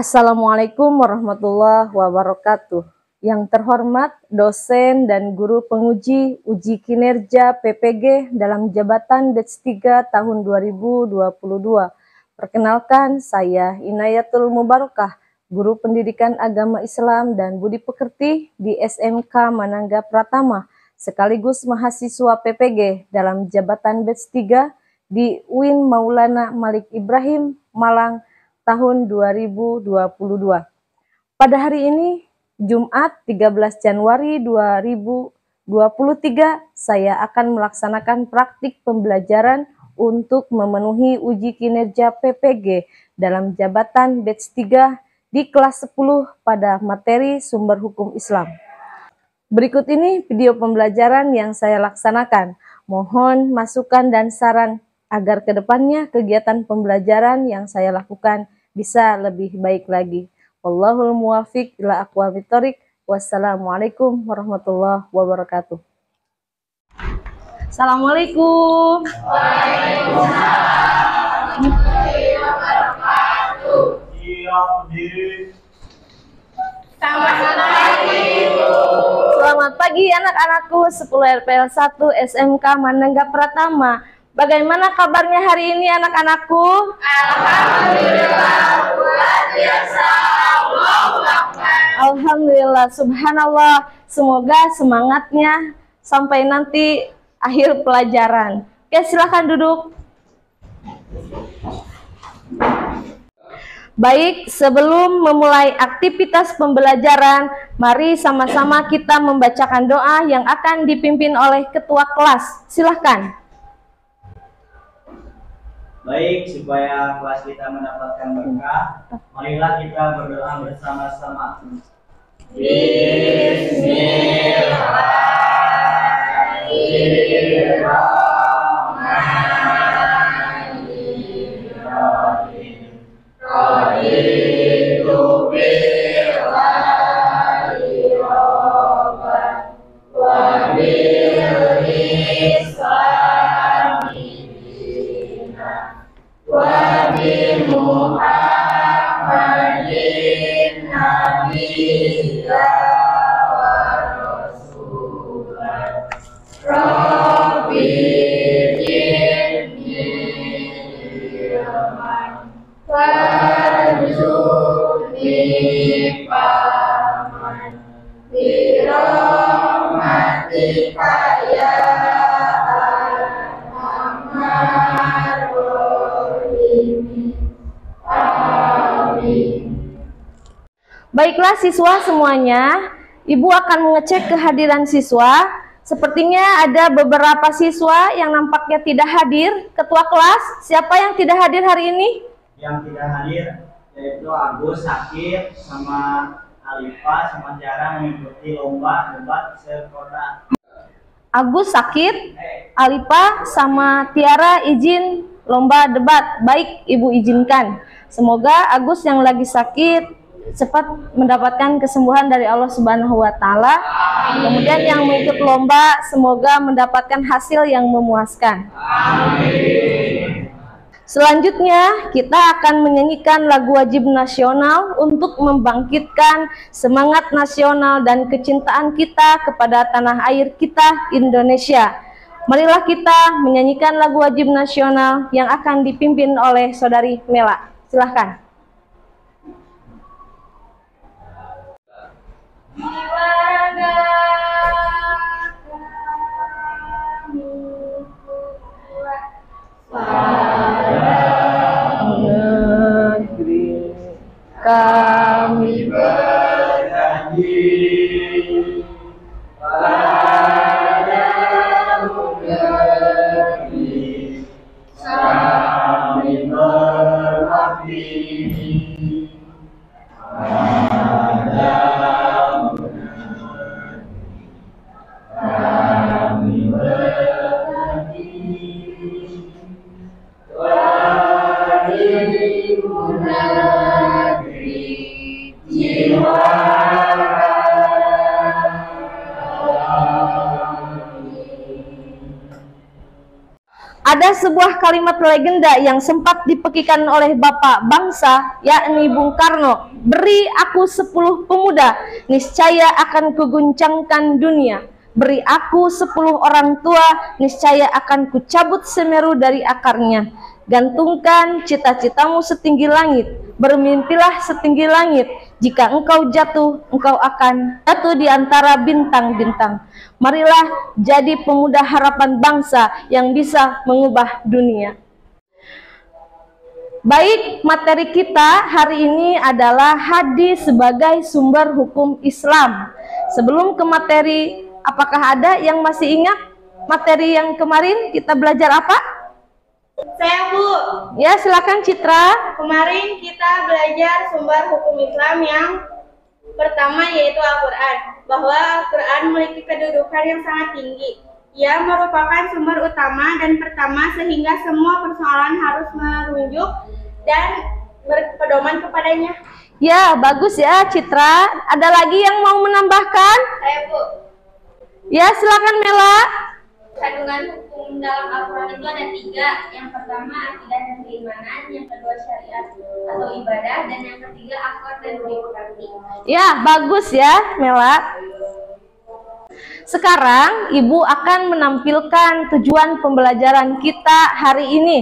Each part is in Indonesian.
Assalamualaikum warahmatullahi wabarakatuh. Yang terhormat dosen dan guru penguji uji kinerja PPG dalam jabatan Batch 3 tahun 2022. Perkenalkan, saya Inayatul Mubarakah, guru pendidikan agama Islam dan budi pekerti di SMK Manangga Pratama, sekaligus mahasiswa PPG dalam jabatan Batch 3 di UIN Maulana Malik Ibrahim, Malang, tahun 2022. Pada hari ini, Jumat 13 Januari 2023, saya akan melaksanakan praktik pembelajaran untuk memenuhi uji kinerja PPG dalam jabatan Batch 3 di kelas 10 pada materi sumber hukum Islam. Berikut ini video pembelajaran yang saya laksanakan. Mohon masukan dan saran agar kedepannya kegiatan pembelajaran yang saya lakukan bisa lebih baik lagi. Wallahul muwafiq ila aqwamit thoriq. Wassalamualaikum warahmatullahi wabarakatuh. Assalamualaikum. Selamat pagi anak-anakku 10 RPL 1 SMK Manangga Pratama. Bagaimana kabarnya hari ini anak-anakku? Alhamdulillah, luar biasa. Alhamdulillah, subhanallah. Semoga semangatnya sampai nanti akhir pelajaran. Oke, silakan duduk. Baik, sebelum memulai aktivitas pembelajaran, mari sama-sama kita membacakan doa yang akan dipimpin oleh ketua kelas. Silahkan. Baik, supaya kelas kita mendapatkan berkah, marilah kita berdoa bersama-sama. Baiklah siswa semuanya, Ibu akan mengecek kehadiran siswa. Sepertinya ada beberapa siswa yang nampaknya tidak hadir. Ketua kelas, siapa yang tidak hadir hari ini? Yang tidak hadir yaitu Agus sakit, sama Alifa sama Tiara mengikuti lomba debat sekota. Agus sakit, Alifa sama Tiara izin lomba debat. Baik, Ibu izinkan. Semoga Agus yang lagi sakit cepat mendapatkan kesembuhan dari Allah Subhanahu wa Ta'ala. Kemudian yang mengikut lomba semoga mendapatkan hasil yang memuaskan. Amin. Selanjutnya kita akan menyanyikan lagu wajib nasional untuk membangkitkan semangat nasional dan kecintaan kita kepada tanah air kita Indonesia. Marilah kita menyanyikan lagu wajib nasional yang akan dipimpin oleh Saudari Mela. Silahkan. Negeri kami berjanji padamu negeri kami berbakti padamu kami berbakti padamu negeri jiwa. Ada sebuah kalimat legenda yang sempat dipekikan oleh bapak bangsa, yakni Bung Karno. Beri aku 10 pemuda, niscaya akan kuguncangkan dunia. Beri aku 10 orang tua, niscaya akan kucabut Semeru dari akarnya. Gantungkan cita-citamu setinggi langit, bermimpilah setinggi langit. Jika engkau jatuh, engkau akan jatuh di antara bintang-bintang. Marilah jadi pemuda harapan bangsa yang bisa mengubah dunia. Baik, materi kita hari ini adalah hadis sebagai sumber hukum Islam. Sebelum ke materi, apakah ada yang masih ingat materi yang kemarin kita belajar apa? Saya Bu. Ya, silakan Citra. Kemarin kita belajar sumber hukum Islam yang pertama yaitu Al-Quran. Bahwa Al-Quran memiliki kedudukan yang sangat tinggi. Ia merupakan sumber utama dan pertama sehingga semua persoalan harus merujuk dan berpedoman kepadanya. Ya, bagus ya Citra. Ada lagi yang mau menambahkan? Saya Bu. Ya, silakan Mela. Kandungan hukum dalam Al-Quran itu ada 3. Yang pertama akidah dan keimanan, yang kedua syariat atau ibadah, dan yang ketiga akhlak dan budi pekerti. Ya, bagus ya Mela. Sekarang Ibu akan menampilkan tujuan pembelajaran kita hari ini.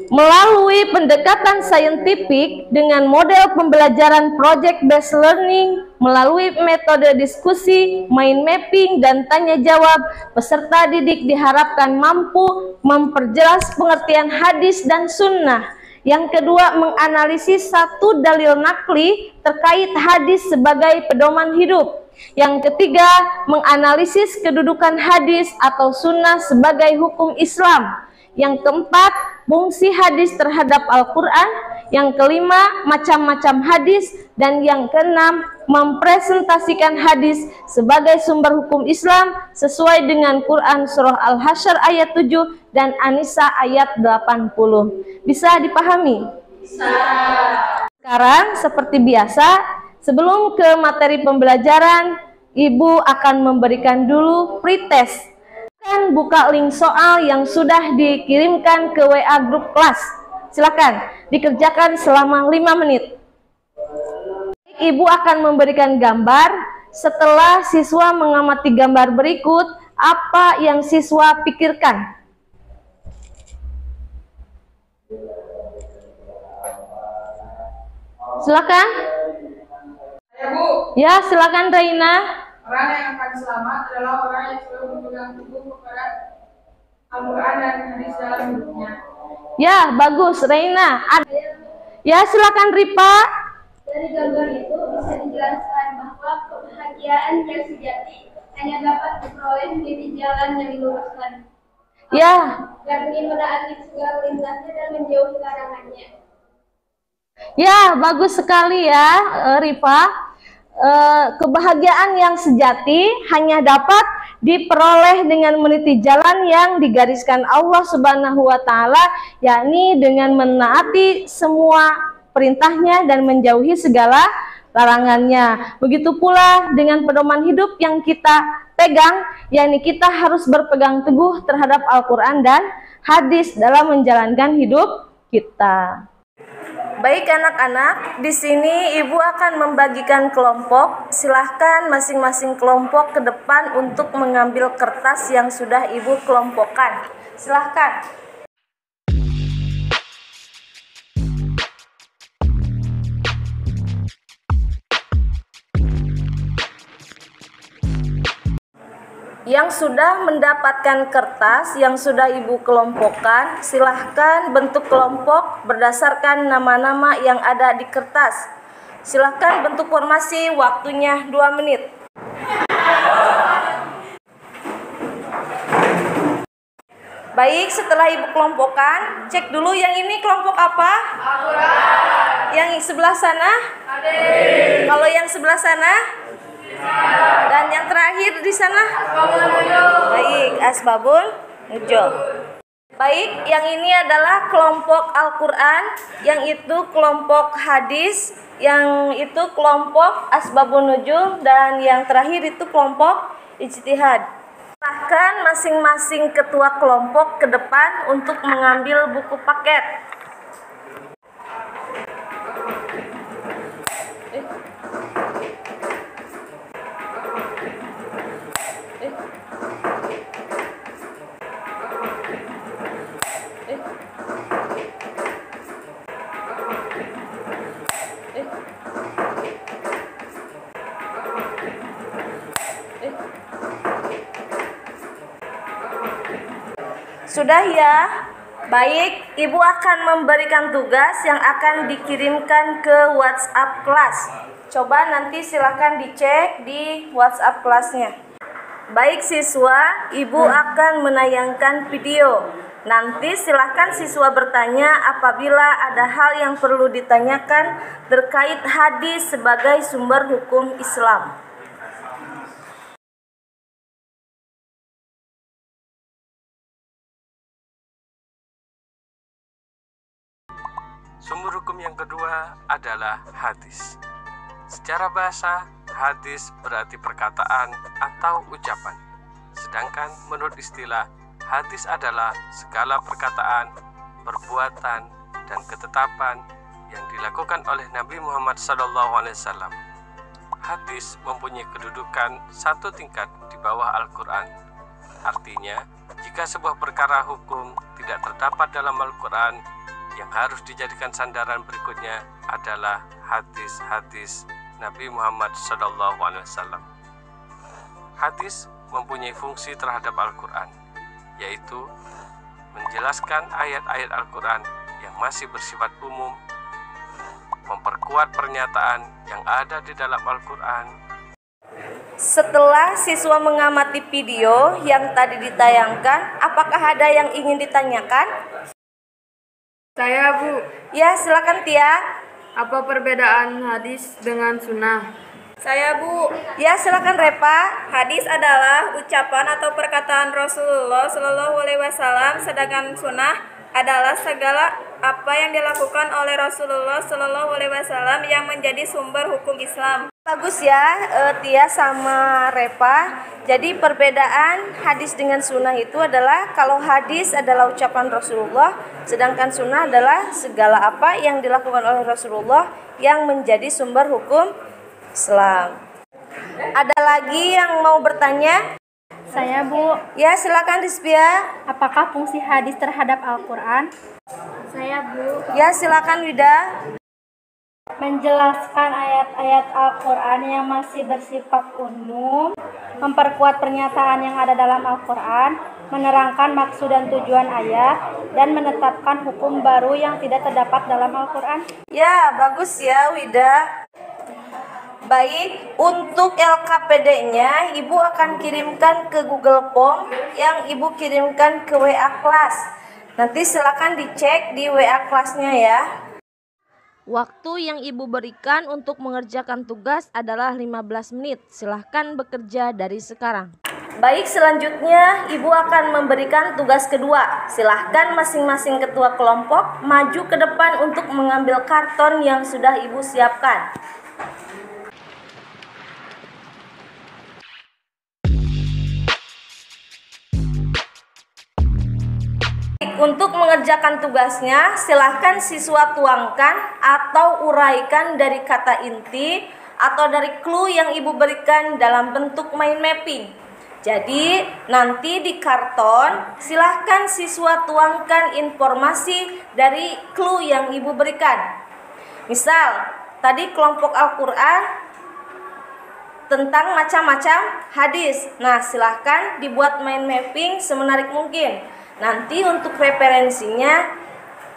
Melalui pendekatan saintifik dengan model pembelajaran project based learning, melalui metode diskusi, mind mapping, dan tanya jawab, peserta didik diharapkan mampu memperjelas pengertian hadis dan sunnah. Yang kedua, menganalisis satu dalil nakli terkait hadis sebagai pedoman hidup. Yang ketiga, menganalisis kedudukan hadis atau sunnah sebagai hukum Islam. Yang keempat, fungsi hadis terhadap Al-Quran. Yang kelima, macam-macam hadis. Dan yang keenam, mempresentasikan hadis sebagai sumber hukum Islam sesuai dengan Quran surah Al-Hasyr ayat 7 dan An-Nisa ayat 80. Bisa dipahami? Bisa. Sekarang seperti biasa, sebelum ke materi pembelajaran, Ibu akan memberikan dulu pretest. Buka link soal yang sudah dikirimkan ke WA grup kelas. Silakan dikerjakan selama 5 menit. Ibu akan memberikan gambar. Setelah siswa mengamati gambar berikut, apa yang siswa pikirkan? Silakan. Ya Bu, Ya, silakan Raina. orang yang akan selamat adalah orang yang selalu berpegang teguh kepada Al-Quran dan hadis dalam hidupnya. Ya, bagus Reina. Ya, silakan Ripa. Dari gambar itu bisa dijelaskan bahwa kebahagiaan yang sejati hanya dapat diperoleh di jalan yang diluruskan. Ya, Yang ingin menaati segala perintahnya dan menjauhi larangannya. ya, bagus sekali ya Ripa. Kebahagiaan yang sejati hanya dapat diperoleh dengan meniti jalan yang digariskan Allah Subhanahu wa Ta'ala, yakni dengan menaati semua perintahnya dan menjauhi segala larangannya. Begitu pula dengan pedoman hidup yang kita pegang, yakni kita harus berpegang teguh terhadap Al-Quran dan hadis dalam menjalankan hidup kita. Baik anak-anak, di sini Ibu akan membagikan kelompok. Silahkan masing-masing kelompok ke depan untuk mengambil kertas yang sudah Ibu kelompokkan. Silahkan. Yang sudah mendapatkan kertas yang sudah Ibu kelompokkan, silahkan bentuk kelompok berdasarkan nama-nama yang ada di kertas. Silahkan bentuk formasi, waktunya 2 menit. Baik, setelah Ibu kelompokkan, cek dulu yang ini kelompok apa? Yang sebelah sana? Kalau yang sebelah sana? Dan yang terakhir di sana? Baik, Asbabun Nujum. Baik, yang ini adalah kelompok Al-Quran, yang itu kelompok hadis, yang itu kelompok Asbabun Nujum, dan yang terakhir itu kelompok ijtihad. Nah, Silakan masing-masing ketua kelompok ke depan untuk mengambil buku paket. Sudah ya? Baik, Ibu akan memberikan tugas yang akan dikirimkan ke WhatsApp kelas. Coba nanti silakan dicek di WhatsApp kelasnya. Baik siswa, Ibu akan menayangkan video. Nanti silakan siswa bertanya apabila ada hal yang perlu ditanyakan terkait hadis sebagai sumber hukum Islam. Sumber hukum yang kedua adalah hadis. Secara bahasa, hadis berarti perkataan atau ucapan. Sedangkan menurut istilah, hadis adalah segala perkataan, perbuatan, dan ketetapan yang dilakukan oleh Nabi Muhammad SAW. Hadis mempunyai kedudukan satu tingkat di bawah Al-Quran. Artinya, jika sebuah perkara hukum tidak terdapat dalam Al-Quran, yang harus dijadikan sandaran berikutnya adalah hadis-hadis Nabi Muhammad SAW. Hadis mempunyai fungsi terhadap Al-Quran, yaitu menjelaskan ayat-ayat Al-Quran yang masih bersifat umum, memperkuat pernyataan yang ada di dalam Al-Quran. Setelah siswa mengamati video yang tadi ditayangkan, apakah ada yang ingin ditanyakan? Saya, Bu. Ya, silakan Tia. Apa perbedaan hadis dengan sunnah? Saya, Bu. Ya, silakan Repa. Hadis adalah ucapan atau perkataan Rasulullah Shallallahu Alaihi Wasallam, sedangkan sunnah adalah segala apa yang dilakukan oleh Rasulullah Shallallahu Alaihi Wasallam yang menjadi sumber hukum Islam. Bagus ya, Tia sama Repa. Jadi perbedaan hadis dengan sunnah itu adalah kalau hadis adalah ucapan Rasulullah, sedangkan sunnah adalah segala apa yang dilakukan oleh Rasulullah yang menjadi sumber hukum Islam. Ada lagi yang mau bertanya? Saya, Bu. Ya, silakan Rizpia. Apakah fungsi hadis terhadap Al-Quran? Saya, Bu. Ya, silakan Wida. Menjelaskan ayat-ayat Al-Quran yang masih bersifat umum, memperkuat pernyataan yang ada dalam Al-Quran, menerangkan maksud dan tujuan ayat, dan menetapkan hukum baru yang tidak terdapat dalam Al-Quran. Ya, bagus ya Wida. Baik, untuk LKPD-nya Ibu akan kirimkan ke Google Form yang Ibu kirimkan ke WA kelas. Nanti silakan dicek di WA kelasnya ya. Waktu yang Ibu berikan untuk mengerjakan tugas adalah 15 menit. Silahkan bekerja dari sekarang. Baik, selanjutnya Ibu akan memberikan tugas kedua. Silahkan masing-masing ketua kelompok maju ke depan untuk mengambil karton yang sudah Ibu siapkan. Untuk mengerjakan tugasnya, silahkan siswa tuangkan atau uraikan dari kata inti atau dari clue yang Ibu berikan dalam bentuk mind mapping. Jadi, nanti di karton, silahkan siswa tuangkan informasi dari clue yang Ibu berikan. Misal, tadi kelompok Al-Quran tentang macam-macam hadis. Nah, silahkan dibuat mind mapping semenarik mungkin. Nanti untuk referensinya,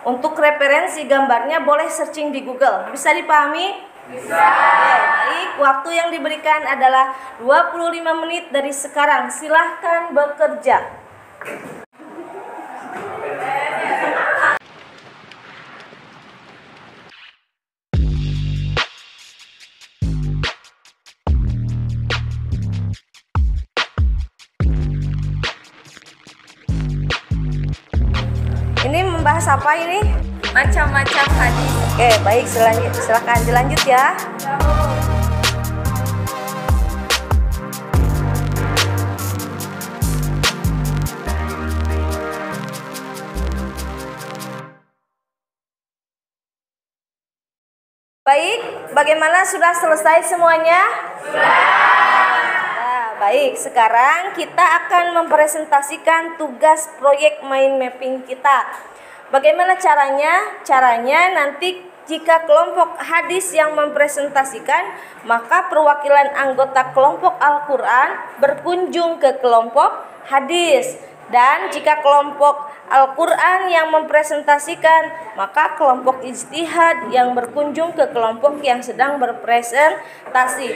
untuk referensi gambarnya boleh searching di Google. Bisa dipahami? Bisa. Baik, waktu yang diberikan adalah 25 menit dari sekarang. Silahkan bekerja. Ini membahas apa ini? Macam-macam hadis. Oke, baik, silakan dilanjut ya. Baik, bagaimana, sudah selesai semuanya? Nah, baik, sekarang kita akan mempresentasikan tugas proyek mind mapping kita. Bagaimana caranya? Caranya nanti jika kelompok hadis yang mempresentasikan, maka perwakilan anggota kelompok Al-Quran berkunjung ke kelompok hadis. Dan jika kelompok Al-Quran yang mempresentasikan, maka kelompok ijtihad yang berkunjung ke kelompok yang sedang berpresentasi.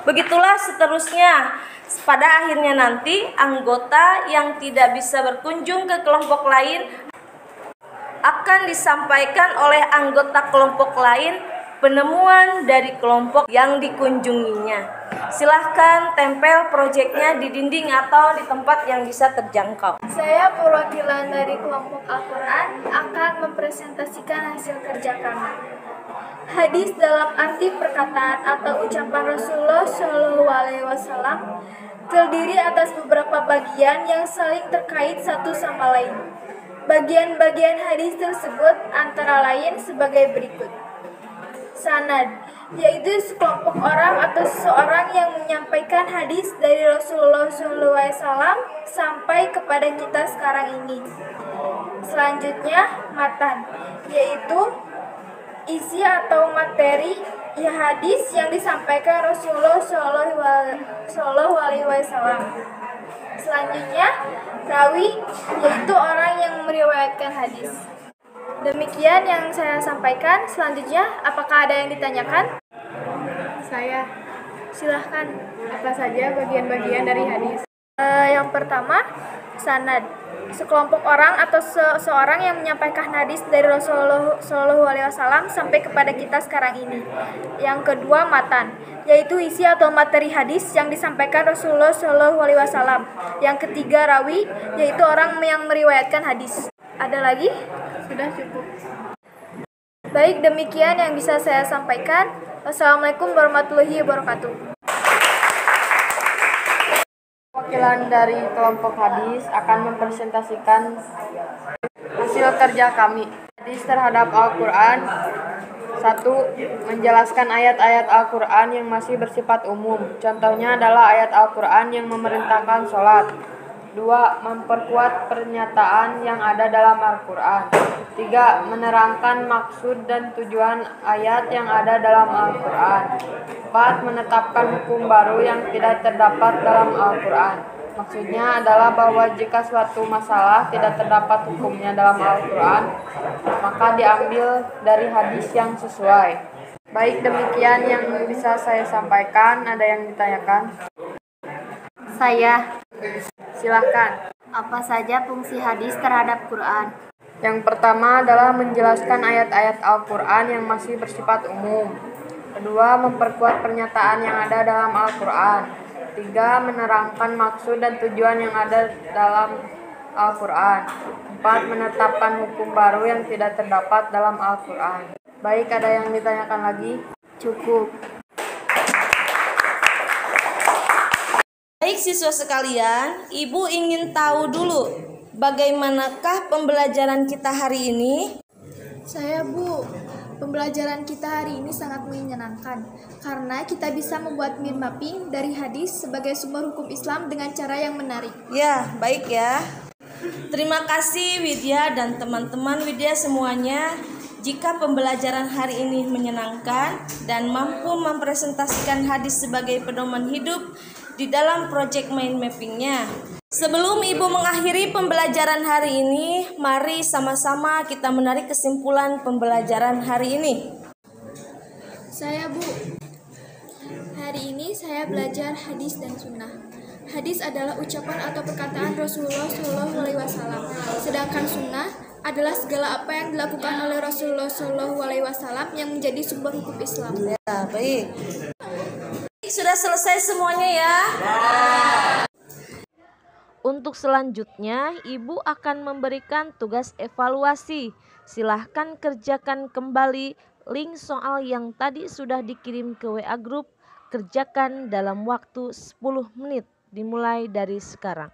Begitulah seterusnya. Pada akhirnya nanti anggota yang tidak bisa berkunjung ke kelompok lain akan disampaikan oleh anggota kelompok lain penemuan dari kelompok yang dikunjunginya. Silahkan tempel proyeknya di dinding atau di tempat yang bisa terjangkau. Saya perwakilan dari kelompok Al-Quran akan mempresentasikan hasil kerja kami. Hadis dalam arti perkataan atau ucapan Rasulullah SAW terdiri atas beberapa bagian yang saling terkait satu sama lain. Bagian-bagian hadis tersebut antara lain sebagai berikut. Sanad, yaitu sekelompok orang atau seseorang yang menyampaikan hadis dari Rasulullah SAW sampai kepada kita sekarang ini. Selanjutnya, matan, yaitu isi atau materi hadis yang disampaikan Rasulullah SAW. Selanjutnya, rawi, yaitu orang yang meriwayatkan hadis. Demikian yang saya sampaikan. Selanjutnya, apakah ada yang ditanyakan? Saya. Silahkan. Apa saja bagian-bagian dari hadis? Yang pertama, sanad. Sekelompok orang atau seseorang yang menyampaikan hadis dari Rasulullah SAW sampai kepada kita sekarang ini. Yang kedua, matan, yaitu isi atau materi hadis yang disampaikan Rasulullah SAW. Yang ketiga, rawi, yaitu orang yang meriwayatkan hadis. Ada lagi? Sudah cukup. Baik, demikian yang bisa saya sampaikan. Wassalamualaikum warahmatullahi wabarakatuh. Wakilan dari kelompok hadis akan mempresentasikan hasil kerja kami. Hadis terhadap Al-Quran. 1. Menjelaskan ayat-ayat Al-Quran yang masih bersifat umum. Contohnya adalah ayat Al-Quran yang memerintahkan sholat. 2. Memperkuat pernyataan yang ada dalam Al-Quran. 3. Menerangkan maksud dan tujuan ayat yang ada dalam Al-Quran. 4. Menetapkan hukum baru yang tidak terdapat dalam Al-Quran. Maksudnya adalah bahwa jika suatu masalah tidak terdapat hukumnya dalam Al-Quran, maka diambil dari hadis yang sesuai. Baik, demikian yang bisa saya sampaikan. Ada yang ditanyakan? Saya. Silahkan. Apa saja fungsi hadis terhadap Quran? Yang pertama adalah menjelaskan ayat-ayat Al-Quran yang masih bersifat umum. Kedua, memperkuat pernyataan yang ada dalam Al-Quran. 3. Menerangkan maksud dan tujuan yang ada dalam Al-Quran. 4. Menetapkan hukum baru yang tidak terdapat dalam Al-Quran. Baik, ada yang ditanyakan lagi? Cukup. Baik siswa sekalian, Ibu ingin tahu dulu bagaimanakah pembelajaran kita hari ini? Saya, Bu. Pembelajaran kita hari ini sangat menyenangkan karena kita bisa membuat mind mapping dari hadis sebagai sumber hukum Islam dengan cara yang menarik. Ya, baik ya. Terima kasih Widya dan teman-teman Widya semuanya. Jika pembelajaran hari ini menyenangkan dan mampu mempresentasikan hadis sebagai pedoman hidup di dalam proyek mind mappingnya. Sebelum Ibu mengakhiri pembelajaran hari ini, mari sama-sama kita menarik kesimpulan pembelajaran hari ini. Saya, Bu. Hari ini saya belajar hadis dan sunnah. Hadis adalah ucapan atau perkataan Rasulullah SAW. Sedangkan sunnah adalah segala apa yang dilakukan oleh Rasulullah SAW yang menjadi sumber hukum Islam. Ya, baik. Sudah selesai semuanya ya? Untuk selanjutnya, Ibu akan memberikan tugas evaluasi. Silahkan kerjakan kembali link soal yang tadi sudah dikirim ke WA Group. Kerjakan dalam waktu 10 menit, dimulai dari sekarang.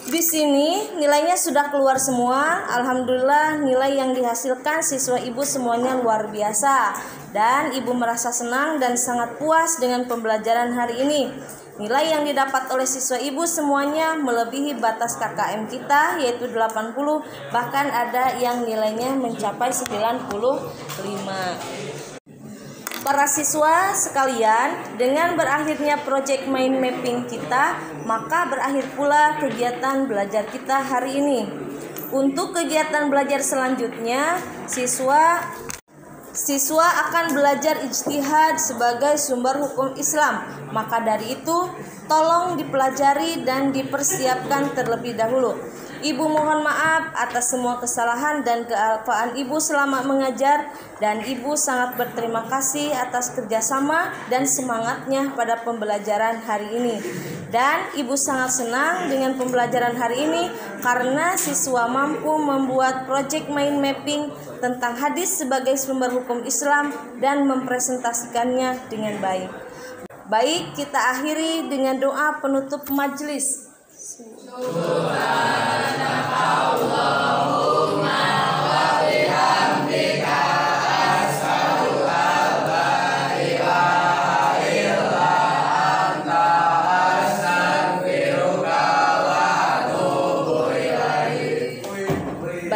Di sini nilainya sudah keluar semua. Alhamdulillah nilai yang dihasilkan siswa ibu semuanya luar biasa. Dan ibu merasa senang dan sangat puas dengan pembelajaran hari ini. Nilai yang didapat oleh siswa ibu semuanya melebihi batas KKM kita yaitu 80. Bahkan ada yang nilainya mencapai 95. Para siswa sekalian, dengan berakhirnya proyek mind mapping kita, maka berakhir pula kegiatan belajar kita hari ini. Untuk kegiatan belajar selanjutnya, siswa akan belajar ijtihad sebagai sumber hukum Islam. Maka dari itu, tolong dipelajari dan dipersiapkan terlebih dahulu. Ibu mohon maaf atas semua kesalahan dan kealpaan ibu selama mengajar, dan ibu sangat berterima kasih atas kerjasama dan semangatnya pada pembelajaran hari ini. Dan ibu sangat senang dengan pembelajaran hari ini karena siswa mampu membuat project mind mapping tentang hadis sebagai sumber hukum Islam dan mempresentasikannya dengan baik. Baik, kita akhiri dengan doa penutup majelis.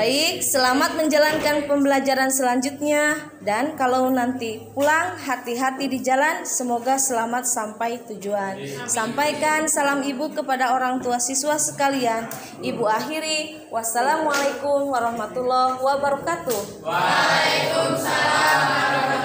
Baik, selamat menjalankan pembelajaran selanjutnya. Dan kalau nanti pulang, hati-hati di jalan. Semoga selamat sampai tujuan. Sampaikan salam ibu kepada orang tua siswa sekalian. Ibu akhiri. Wassalamualaikum warahmatullahi wabarakatuh. Waalaikumsalam warahmatullahi wabarakatuh.